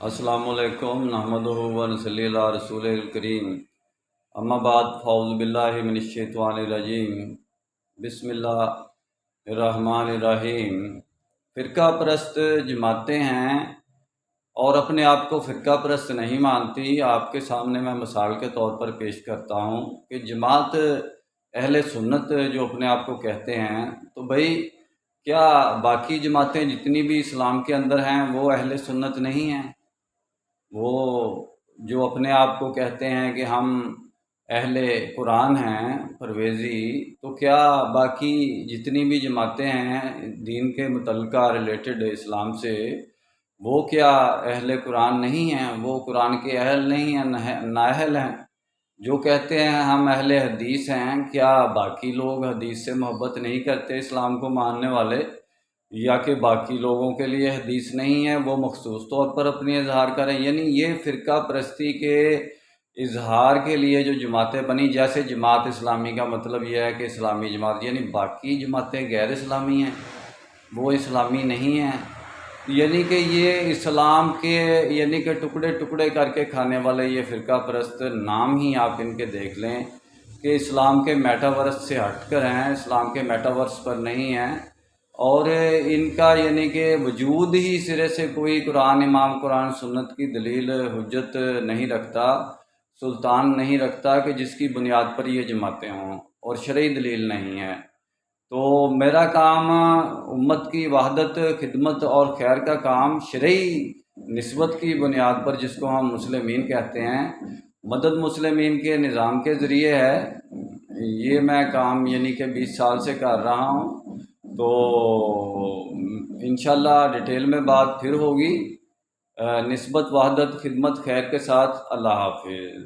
अस्सलामु अलैकुम नहमदुहु व नसल्ली अला रसूलिल करीम। अम्मा बाद फ़ऊज़ु बिल्लाहि मिनश्शैतानिर रजीम। बिस्मिल्लाहिर्रहमानिर्रहीम। फ़िरका परस्त जमातें हैं और अपने आप को फ़िरका परस्त नहीं मानती। आपके सामने मैं मिसाल के तौर पर पेश करता हूँ कि जमात अहले सुन्नत जो अपने आप को कहते हैं, तो भाई क्या बाकी जमातें जितनी भी इस्लाम के अंदर हैं वो अहले सुन्नत नहीं हैं? वो जो अपने आप को कहते हैं कि हम अहले कुरान हैं परवेज़ी, तो क्या बाकी जितनी भी जमातें हैं दीन के मुतल्लिक़ा रिलेटेड इस्लाम से, वो क्या अहले कुरान नहीं हैं? वो कुरान के अहल नहीं हैं, नाअहल हैं? जो कहते हैं हम अहले हदीस हैं, क्या बाकी लोग हदीस से मोहब्बत नहीं करते इस्लाम को मानने वाले, या कि बाकी लोगों के लिए हदीस नहीं है, वो मखसूस तौर पर अपनी इजहार करें? यानी ये फ़िरका परस्ती के इजहार के लिए जो जमातें बनी, जैसे जमात इस्लामी का मतलब यह है कि इस्लामी जमात, यानी बाकी जमातें गैर इस्लामी हैं, वो इस्लामी नहीं हैं। यानी कि ये इस्लाम के यानी कि टुकड़े टुकड़े करके खाने वाले ये फ़िरका परस्त नाम ही आप इनके देख लें कि इस्लाम के मेटावर्स से हट कर हैं, इस्लाम के मेटावर्स पर नहीं हैं। और इनका यानी कि वजूद ही सिरे से कोई कुरान, इमाम कुरान सुन्नत की दलील हुज्जत नहीं रखता, सुल्तान नहीं रखता कि जिसकी बुनियाद पर ये जमातें हों, और शरई दलील नहीं है। तो मेरा काम उम्मत की वहदत, खिदमत और खैर का काम शरई निस्बत की बुनियाद पर, जिसको हम मुस्लिमीन कहते हैं, मदद मुस्लिमीन के निज़ाम के ज़रिए है। ये मैं काम यानी कि 20 साल से कर रहा हूँ। तो इंशाल्लाह डिटेल में बात फिर होगी। निस्बत, वहदत, खिदमत, खैर के साथ। अल्लाह हाफिज़।